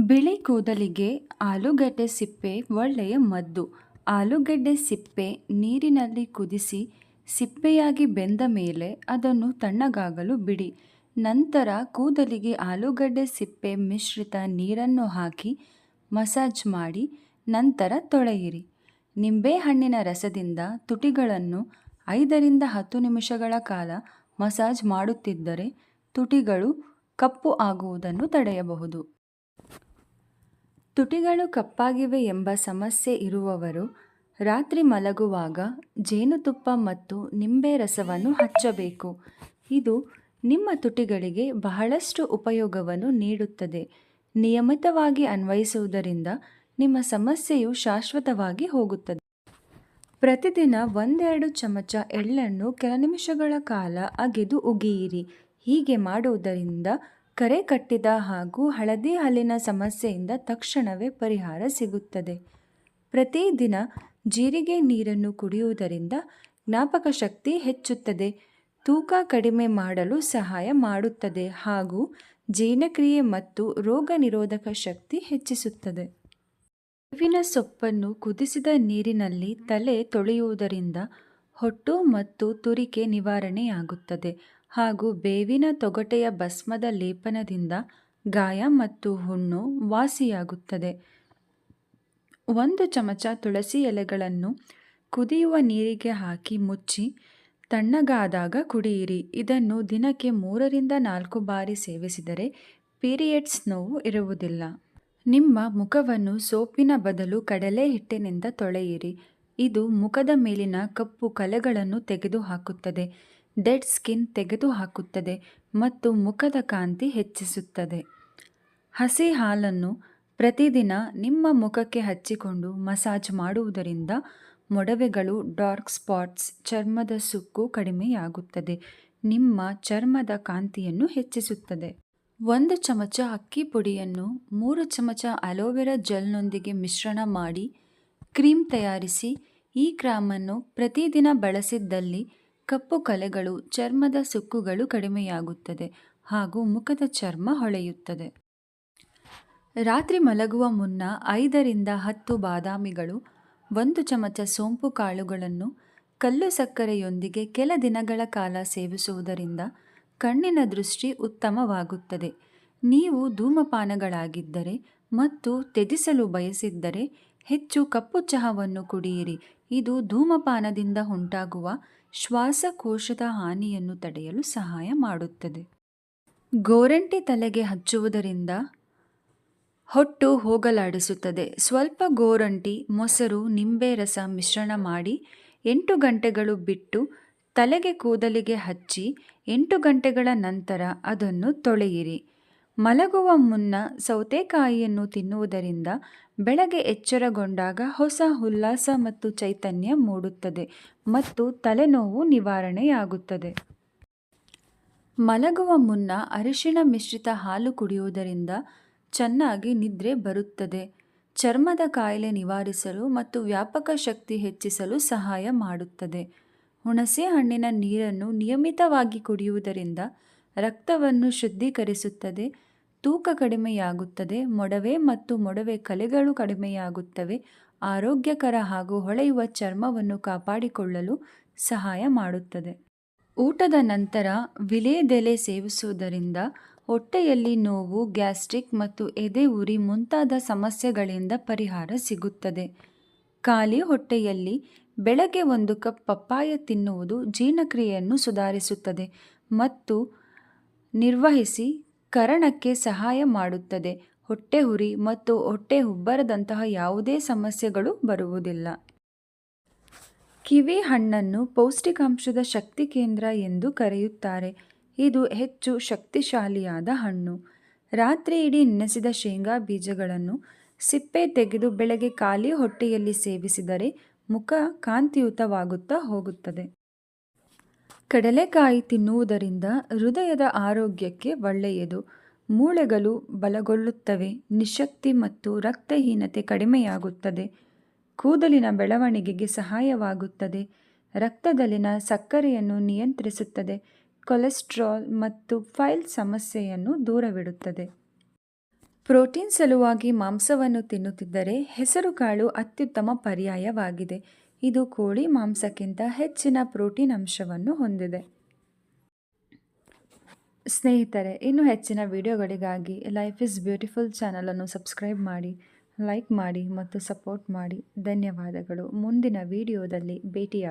ಬಿಳಿ ಕೂದಲಿಗೆ ಆಲೂಗಡ್ಡೆ ಸಿಪ್ಪೆ ಒಳ್ಳೆಯ ಮದ್ದು. ಆಲೂಗಡ್ಡೆ ಸಿಪ್ಪೆ ನೀರಿನಲ್ಲಿ ಕುದಿಸಿ ಸಿಪ್ಪೆಯಾಗಿ ಬೆಂದ ಮೇಲೆ ಅದನ್ನು ತಣ್ಣಗಾಗಲು ಬಿಡಿ. ನಂತರ ಕೂದಲಿಗೆ ಆಲೂಗಡ್ಡೆ ಸಿಪ್ಪೆ ಮಿಶ್ರಿತ ನೀರನ್ನು ಹಾಕಿ ಮಸಾಜ್ ಮಾಡಿ ನಂತರ ತೊಳೆಯಿರಿ. ನಿಂಬೆಹಣ್ಣಿನ ರಸದಿಂದ ತುಟಿಗಳನ್ನು 5ರಿಂದ 10 ನಿಮಿಷಗಳ ಕಾಲ ಮಸಾಜ್ ಮಾಡುತ್ತಿದ್ದರೆ ತುಟಿಗಳು ಕಪ್ಪು ಆಗುವುದನ್ನು ತಡೆಯಬಹುದು. ತುಟಿಗಳು ಕಪ್ಪಾಗಿವೆ ಎಂಬ ಸಮಸ್ಯೆ ಇರುವವರು ರಾತ್ರಿ ಮಲಗುವಾಗ ಜೇನುತುಪ್ಪ ಮತ್ತು ನಿಂಬೆ ರಸವನ್ನು ಹಚ್ಚಬೇಕು. ಇದು ನಿಮ್ಮ ತುಟಿಗಳಿಗೆ ಬಹಳಷ್ಟು ಉಪಯೋಗವನ್ನು ನೀಡುತ್ತದೆ. ನಿಯಮಿತವಾಗಿ ಅನ್ವಯಿಸುವುದರಿಂದ ನಿಮ್ಮ ಸಮಸ್ಯೆಯು ಶಾಶ್ವತವಾಗಿ ಹೋಗುತ್ತದೆ. ಪ್ರತಿದಿನ 1-2 ಚಮಚ ಎಳ್ಳನ್ನು ಕೆಲ ನಿಮಿಷಗಳ ಕಾಲ ಅಗೆದು ಉಗಿಯಿರಿ. ಹೀಗೆ ಮಾಡುವುದರಿಂದ ಕರೆ ಕಟ್ಟಿದ ಹಾಗೂ ಹಳದಿ ಹಲ್ಲಿನ ಸಮಸ್ಯೆಯಿಂದ ತಕ್ಷಣವೇ ಪರಿಹಾರ ಸಿಗುತ್ತದೆ. ಪ್ರತಿದಿನ ಜೀರಿಗೆ ನೀರನ್ನು ಕುಡಿಯುವುದರಿಂದ ಜ್ಞಾಪಕ ಶಕ್ತಿ ಹೆಚ್ಚುತ್ತದೆ, ತೂಕ ಕಡಿಮೆ ಮಾಡಲು ಸಹಾಯ ಮಾಡುತ್ತದೆ ಹಾಗೂ ಜೀರ್ಣಕ್ರಿಯೆ ಮತ್ತು ರೋಗ ನಿರೋಧಕ ಶಕ್ತಿ ಹೆಚ್ಚಿಸುತ್ತದೆ. ಬೇವಿನ ಸೊಪ್ಪನ್ನು ಕುದಿಸಿದ ನೀರಿನಲ್ಲಿ ತಲೆ ತೊಳೆಯುವುದರಿಂದ ಹೊಟ್ಟು ಮತ್ತು ತುರಿಕೆ ನಿವಾರಣೆಯಾಗುತ್ತದೆ ಹಾಗೂ ಬೇವಿನ ತೊಗಟೆಯ ಭಸ್ಮದ ಲೇಪನದಿಂದ ಗಾಯ ಮತ್ತು ಹುಣ್ಣು ವಾಸಿಯಾಗುತ್ತದೆ. 1 ಚಮಚ ತುಳಸಿ ಎಲೆಗಳನ್ನು ಕುದಿಯುವ ನೀರಿಗೆ ಹಾಕಿ ಮುಚ್ಚಿ ತಣ್ಣಗಾದಾಗ ಕುಡಿಯಿರಿ. ಇದನ್ನು ದಿನಕ್ಕೆ 3ರಿಂದ 4 ಬಾರಿ ಸೇವಿಸಿದರೆ ಪೀರಿಯಡ್ಸ್ ನೋವು ಇರುವುದಿಲ್ಲ. ನಿಮ್ಮ ಮುಖವನ್ನು ಸೋಪಿನ ಬದಲು ಕಡಲೆ ಹಿಟ್ಟಿನಿಂದ ತೊಳೆಯಿರಿ. ಇದು ಮುಖದ ಮೇಲಿನ ಕಪ್ಪು ಕಲೆಗಳನ್ನು ತೆಗೆದುಹಾಕುತ್ತದೆ, ಡೆಡ್ ಸ್ಕಿನ್ ತೆಗೆದುಹಾಕುತ್ತದೆ ಮತ್ತು ಮುಖದ ಕಾಂತಿ ಹೆಚ್ಚಿಸುತ್ತದೆ. ಹಸಿ ಹಾಲನ್ನು ಪ್ರತಿದಿನ ನಿಮ್ಮ ಮುಖಕ್ಕೆ ಹಚ್ಚಿಕೊಂಡು ಮಸಾಜ್ ಮಾಡುವುದರಿಂದ ಮೊಡವೆಗಳು, ಡಾರ್ಕ್ ಸ್ಪಾಟ್ಸ್, ಚರ್ಮದ ಸುಕ್ಕು ಕಡಿಮೆಯಾಗುತ್ತದೆ. ನಿಮ್ಮ ಚರ್ಮದ ಕಾಂತಿಯನ್ನು ಹೆಚ್ಚಿಸುತ್ತದೆ. 1 ಚಮಚ ಅಕ್ಕಿ ಪುಡಿಯನ್ನು 3 ಚಮಚ ಅಲೋವೆರಾ ಜೆಲ್ನೊಂದಿಗೆ ಮಿಶ್ರಣ ಮಾಡಿ ಕ್ರೀಮ್ ತಯಾರಿಸಿ. ಈ ಕ್ರೀಮನ್ನು ಪ್ರತಿದಿನ ಬಳಸಿದ್ದಲ್ಲಿ ಕಪ್ಪು ಕಲೆಗಳು, ಚರ್ಮದ ಸುಕ್ಕುಗಳು ಕಡಿಮೆಯಾಗುತ್ತದೆ ಹಾಗೂ ಮುಖದ ಚರ್ಮ ಹೊಳೆಯುತ್ತದೆ. ರಾತ್ರಿ ಮಲಗುವ ಮುನ್ನ 5ರಿಂದ 10 ಬಾದಾಮಿಗಳು, 1 ಚಮಚ ಸೋಂಪು ಕಾಳುಗಳನ್ನು ಕಲ್ಲು ಸಕ್ಕರೆಯೊಂದಿಗೆ ಕೆಲ ದಿನಗಳ ಕಾಲ ಸೇವಿಸುವುದರಿಂದ ಕಣ್ಣಿನ ದೃಷ್ಟಿ ಉತ್ತಮವಾಗುತ್ತದೆ. ನೀವು ಧೂಮಪಾನಗಳಾಗಿದ್ದರೆ ಮತ್ತು ತ್ಯಜಿಸಲು ಬಯಸಿದ್ದರೆ ಹೆಚ್ಚು ಕಪ್ಪು ಚಹಾವನ್ನು ಕುಡಿಯಿರಿ. ಇದು ಧೂಮಪಾನದಿಂದ ಉಂಟಾಗುವ ಶ್ವಾಸಕೋಶದ ಹಾನಿಯನ್ನು ತಡೆಯಲು ಸಹಾಯ ಮಾಡುತ್ತದೆ. ಗೋರಂಟಿ ತಲೆಗೆ ಹಚ್ಚುವುದರಿಂದ ಹೊಟ್ಟು ಹೋಗಲಾಡಿಸುತ್ತದೆ. ಸ್ವಲ್ಪ ಗೋರಂಟಿ, ಮೊಸರು, ನಿಂಬೆ ರಸ ಮಿಶ್ರಣ ಮಾಡಿ 8 ಗಂಟೆಗಳು ಬಿಟ್ಟು ತಲೆಗೆ ಕೂದಲಿಗೆ ಹಚ್ಚಿ 8 ಗಂಟೆಗಳ ನಂತರ ಅದನ್ನು ತೊಳೆಯಿರಿ. ಮಲಗುವ ಮುನ್ನ ಸೌತೆಕಾಯಿಯನ್ನು ತಿನ್ನುವುದರಿಂದ ಬೆಳಗ್ಗೆ ಎಚ್ಚರಗೊಂಡಾಗ ಹೊಸ ಉಲ್ಲಾಸ ಮತ್ತು ಚೈತನ್ಯ ಮೂಡುತ್ತದೆ ಮತ್ತು ತಲೆನೋವು ನಿವಾರಣೆಯಾಗುತ್ತದೆ. ಮಲಗುವ ಮುನ್ನ ಅರಿಶಿಣ ಮಿಶ್ರಿತ ಹಾಲು ಕುಡಿಯುವುದರಿಂದ ಚೆನ್ನಾಗಿ ನಿದ್ರೆ ಬರುತ್ತದೆ. ಚರ್ಮದ ಕಾಯಿಲೆ ನಿವಾರಿಸಲು ಮತ್ತು ವ್ಯಾಪಕ ಶಕ್ತಿ ಹೆಚ್ಚಿಸಲು ಸಹಾಯ ಮಾಡುತ್ತದೆ. ಹುಣಸೆ ಹಣ್ಣಿನ ನೀರನ್ನು ನಿಯಮಿತವಾಗಿ ಕುಡಿಯುವುದರಿಂದ ರಕ್ತವನ್ನು ಶುದ್ಧೀಕರಿಸುತ್ತದೆ, ತೂಕ ಕಡಿಮೆಯಾಗುತ್ತದೆ, ಮೊಡವೆ ಮತ್ತು ಮೊಡವೆ ಕಲೆಗಳು ಕಡಿಮೆಯಾಗುತ್ತವೆ, ಆರೋಗ್ಯಕರ ಹಾಗೂ ಹೊಳೆಯುವ ಚರ್ಮವನ್ನು ಕಾಪಾಡಿಕೊಳ್ಳಲು ಸಹಾಯ ಮಾಡುತ್ತದೆ. ಊಟದ ನಂತರ ವೀಳ್ಯದೆಲೆ ಸೇವಿಸುವುದರಿಂದ ಹೊಟ್ಟೆಯಲ್ಲಿ ನೋವು, ಗ್ಯಾಸ್ಟ್ರಿಕ್ ಮತ್ತು ಎದೆ ಉರಿ ಮುಂತಾದ ಸಮಸ್ಯೆಗಳಿಂದ ಪರಿಹಾರ ಸಿಗುತ್ತದೆ. ಖಾಲಿ ಹೊಟ್ಟೆಯಲ್ಲಿ ಬೆಳಗ್ಗೆ 1 ಕಪ್ ಪಪ್ಪಾಯ ತಿನ್ನುವುದು ಜೀರ್ಣಕ್ರಿಯೆಯನ್ನು ಸುಧಾರಿಸುತ್ತದೆ ಮತ್ತು ನಿರ್ವಹಿಸಿ ಕರಣಕ್ಕೆ ಸಹಾಯ ಮಾಡುತ್ತದೆ. ಹೊಟ್ಟೆ ಉರಿ ಮತ್ತು ಹೊಟ್ಟೆ ಉಬ್ಬರದಂತಹ ಯಾವುದೇ ಸಮಸ್ಯೆಗಳು ಬರುವುದಿಲ್ಲ. ಕಿವಿ ಹಣ್ಣನ್ನು ಪೌಷ್ಟಿಕಾಂಶದ ಶಕ್ತಿ ಕೇಂದ್ರ ಎಂದು ಕರೆಯುತ್ತಾರೆ. ಇದು ಹೆಚ್ಚು ಶಕ್ತಿಶಾಲಿಯಾದ ಹಣ್ಣು. ರಾತ್ರಿ ಇಡೀ ನೆನೆಸಿದ ಶೇಂಗಾ ಬೀಜಗಳನ್ನು ಸಿಪ್ಪೆ ತೆಗೆದು ಬೆಳಗ್ಗೆ ಖಾಲಿ ಹೊಟ್ಟೆಯಲ್ಲಿ ಸೇವಿಸಿದರೆ ಮುಖ ಕಾಂತಿಯುತವಾಗುತ್ತಾ ಹೋಗುತ್ತದೆ. ಕಡಲೆಕಾಯಿ ತಿನ್ನುವುದರಿಂದ ಹೃದಯದ ಆರೋಗ್ಯಕ್ಕೆ ಒಳ್ಳೆಯದು. ಮೂಳೆಗಳು ಬಲಗೊಳ್ಳುತ್ತವೆ, ನಿಶಕ್ತಿ ಮತ್ತು ರಕ್ತಹೀನತೆ ಕಡಿಮೆಯಾಗುತ್ತದೆ, ಕೂದಲಿನ ಬೆಳವಣಿಗೆಗೆ ಸಹಾಯವಾಗುತ್ತದೆ, ರಕ್ತದಲ್ಲಿನ ಸಕ್ಕರೆಯನ್ನು ನಿಯಂತ್ರಿಸುತ್ತದೆ, ಕೊಲೆಸ್ಟ್ರಾಲ್ ಮತ್ತು ಪೈಲ್ ಸಮಸ್ಯೆಯನ್ನು ದೂರವಿಡುತ್ತದೆ. ಪ್ರೋಟೀನ್ ಸಲುವಾಗಿ ಮಾಂಸವನ್ನು ತಿನ್ನುತ್ತಿದ್ದರೆ ಹೆಸರುಕಾಳು ಅತ್ಯುತ್ತಮ ಪರ್ಯಾಯವಾಗಿದೆ. ಇದು ಕೋಳಿ ಮಾಂಸಕ್ಕಿಂತ ಹೆಚ್ಚಿನ ಪ್ರೋಟೀನ್ ಅಂಶವನ್ನು ಹೊಂದಿದೆ. ಸ್ನೇಹಿತರೆ, ಇನ್ನೂ ಹೆಚ್ಚಿನ ವಿಡಿಯೋಗಳಿಗಾಗಿ ಲೈಫ್ ಇಸ್ ಬ್ಯೂಟಿಫುಲ್ ಚಾನಲನ್ನು ಸಬ್ಸ್ಕ್ರೈಬ್ ಮಾಡಿ, ಲೈಕ್ ಮಾಡಿ ಮತ್ತು ಸಪೋರ್ಟ್ ಮಾಡಿ. ಧನ್ಯವಾದಗಳು. ಮುಂದಿನ ವಿಡಿಯೋದಲ್ಲಿ ಭೇಟಿಯಾಗೋಣ.